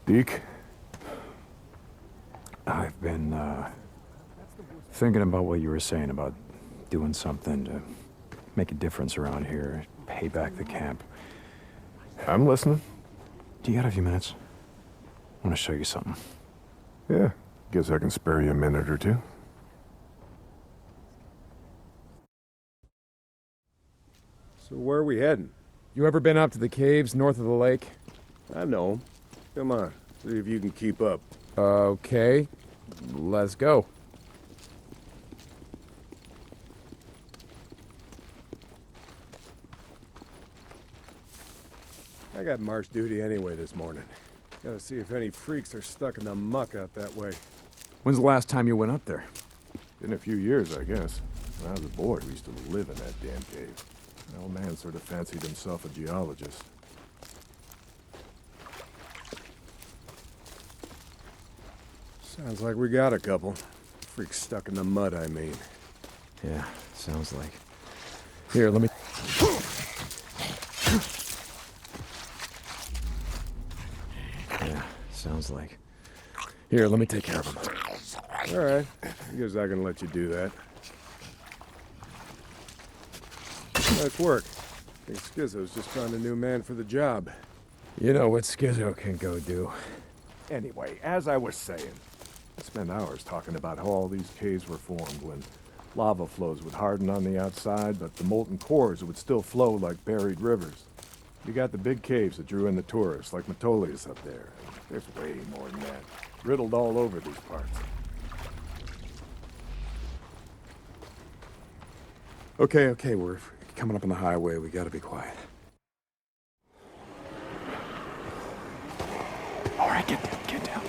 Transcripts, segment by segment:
Deke? I've been, thinking about what you were saying about doing something to make a difference around here, pay back the camp. I'm listening. Do you got a few minutes? I want to show you something. Yeah, guess I can spare you a minute or two. So where are we heading? You ever been up to the caves north of the lake? I know 'em. Come on, see if you can keep up. Okay, let's go. I got march duty anyway this morning. Gotta see if any freaks are stuck in the muck out that way. When's the last time you went up there? Been a few years, I guess. When I was a boy, we used to live in that damn cave. The old man sort of fancied himself a geologist. Sounds like we got a couple. Freaks stuck in the mud, I mean. Yeah, sounds like. Here, let me... Yeah, sounds like. Here, let me take care of him. All right, I guess I can let you do that. Nice work. I think Schizo's just found a new man for the job. You know what Schizo can go do. Anyway, as I was saying, I spent hours talking about how all these caves were formed when lava flows would harden on the outside, but the molten cores would still flow like buried rivers. You got the big caves that drew in the tourists, like Metolius up there. There's way more than that, riddled all over these parts. Okay, we're coming up on the highway. We gotta be quiet. All right, get down.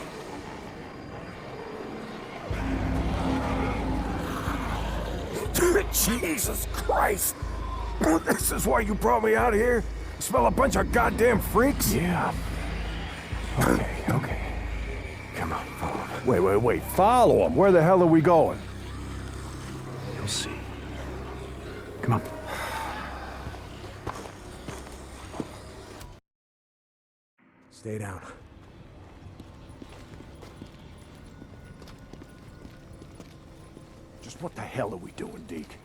Jesus Christ! This is why you brought me out here? Smell a bunch of goddamn freaks? Yeah. Okay. Come on, follow me. Wait. Follow them. Where the hell are we going? You'll see. Come on. Stay down. Just what the hell are we doing, Deke?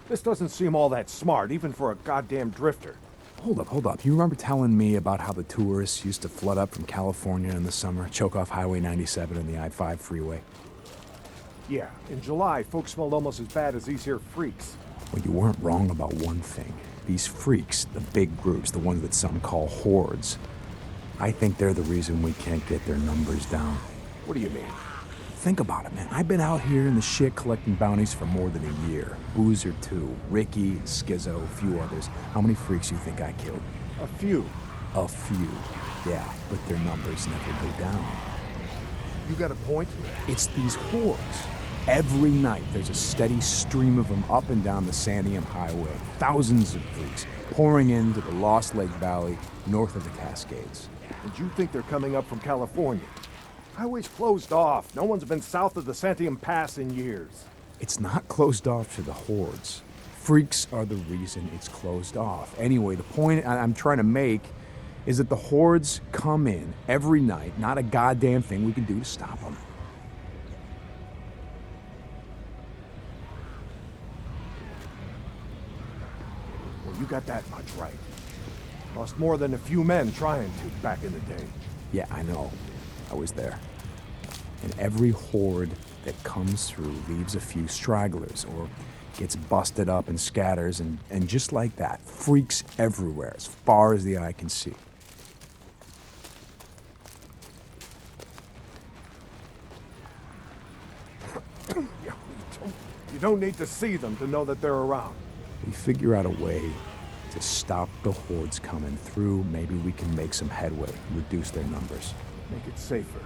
This doesn't seem all that smart, even for a goddamn drifter. Hold up. You remember telling me about how the tourists used to flood up from California in the summer, choke off Highway 97 and the I-5 freeway? Yeah, in July, folks smelled almost as bad as these here freaks. Well, you weren't wrong about one thing. These freaks, the big groups, the ones that some call hordes, I think they're the reason we can't get their numbers down. What do you mean? Think about it, man. I've been out here in the shit collecting bounties for more than a year. Boozer, too. Ricky, Schizo, a few others. How many freaks you think I killed? A few. A few. Yeah, but their numbers never go down. You got a point? It's these hordes. Every night, there's a steady stream of them up and down the Santiam Highway. Thousands of freaks pouring into the Lost Lake Valley north of the Cascades. And you think they're coming up from California? Highway's closed off. No one's been south of the Santiam Pass in years. It's not closed off to the hordes. Freaks are the reason it's closed off. Anyway, the point I'm trying to make is that the hordes come in every night, not a goddamn thing we can do to stop them. Well, you got that much right. Lost more than a few men trying to back in the day. Yeah, I know. I was there. And every horde that comes through leaves a few stragglers or gets busted up and scatters, and just like that, freaks everywhere as far as the eye can see. You don't need to see them to know that they're around. We figure out a way to stop the hordes coming through. Maybe we can make some headway, reduce their numbers. Make it safer.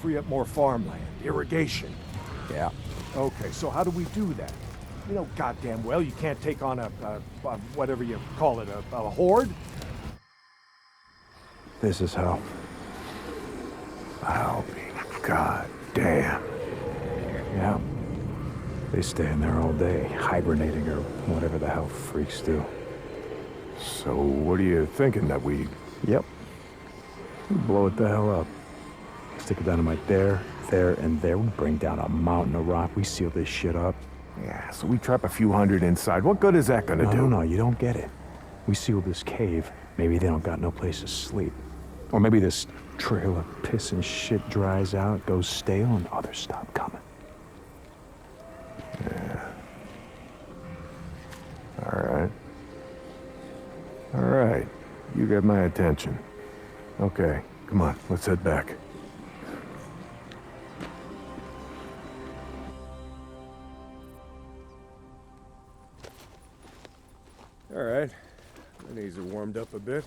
Free up more farmland, irrigation. Yeah. Okay, so how do we do that? You know goddamn well you can't take on a whatever you call it, a horde? This is how. I'll be goddamn. Yeah. They stay in there all day, hibernating or whatever the hell freaks do. So what are you thinking that we... Yep. Blow it the hell up. Stick a dynamite there, there, and there. We bring down a mountain of rock. We seal this shit up. Yeah, so we trap a few hundred inside. What good is that gonna do? No, you don't get it. We seal this cave. Maybe they don't got no place to sleep. Or maybe this trail of piss and shit dries out, goes stale, and others stop coming. Yeah. All right. You get my attention. Okay, come on, let's head back. All right. My knees are warmed up a bit.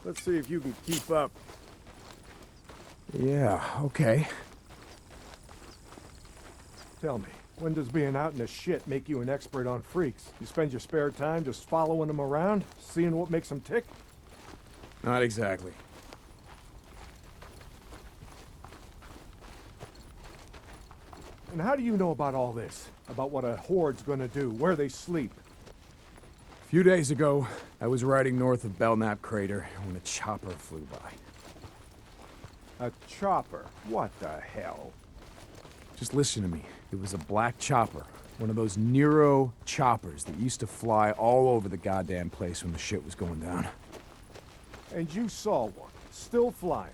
Let's see if you can keep up. Yeah, okay. Tell me, when does being out in the shit make you an expert on freaks? You spend your spare time just following them around, seeing what makes them tick? Not exactly. And how do you know about all this? About what a horde's gonna do, where they sleep? A few days ago, I was riding north of Belknap Crater when a chopper flew by. A chopper? What the hell? Just listen to me. It was a black chopper. One of those Nero choppers that used to fly all over the goddamn place when the shit was going down. And you saw one, still flying.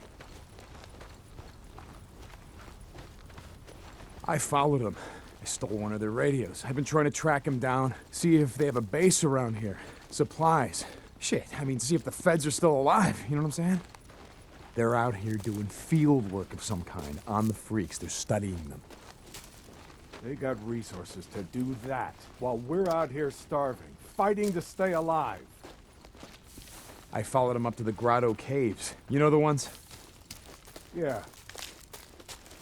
I followed them. I stole one of their radios. I've been trying to track them down, see if they have a base around here. Supplies. Shit, I mean, see if the feds are still alive, you know what I'm saying? They're out here doing field work of some kind on the freaks. They're studying them. They got resources to do that, while we're out here starving, fighting to stay alive. I followed them up to the Grotto Caves. You know the ones? Yeah,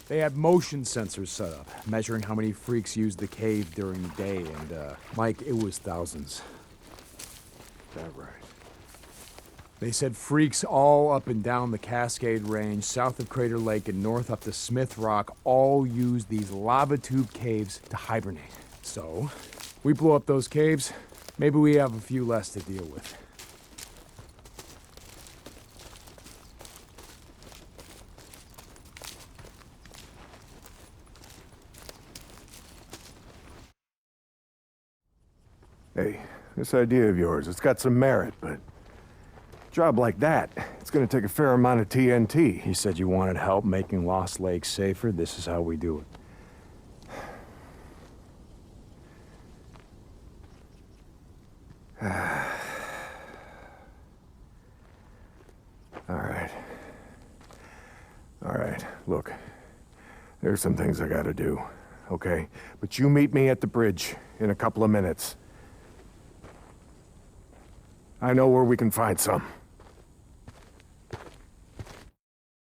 They had motion sensors set up, measuring how many freaks used the cave during the day, and, Mike, it was thousands. that right. They said freaks all up and down the Cascade Range, south of Crater Lake and north up to Smith Rock, all used these lava tube caves to hibernate. So, we blow up those caves, maybe we have a few less to deal with. Hey, this idea of yours, it's got some merit, but a job like that, it's gonna take a fair amount of TNT. You said you wanted help making Lost Lake safer. This is how we do it. All right, look, there's some things I gotta do, okay? But you meet me at the bridge in a couple of minutes. I know where we can find some.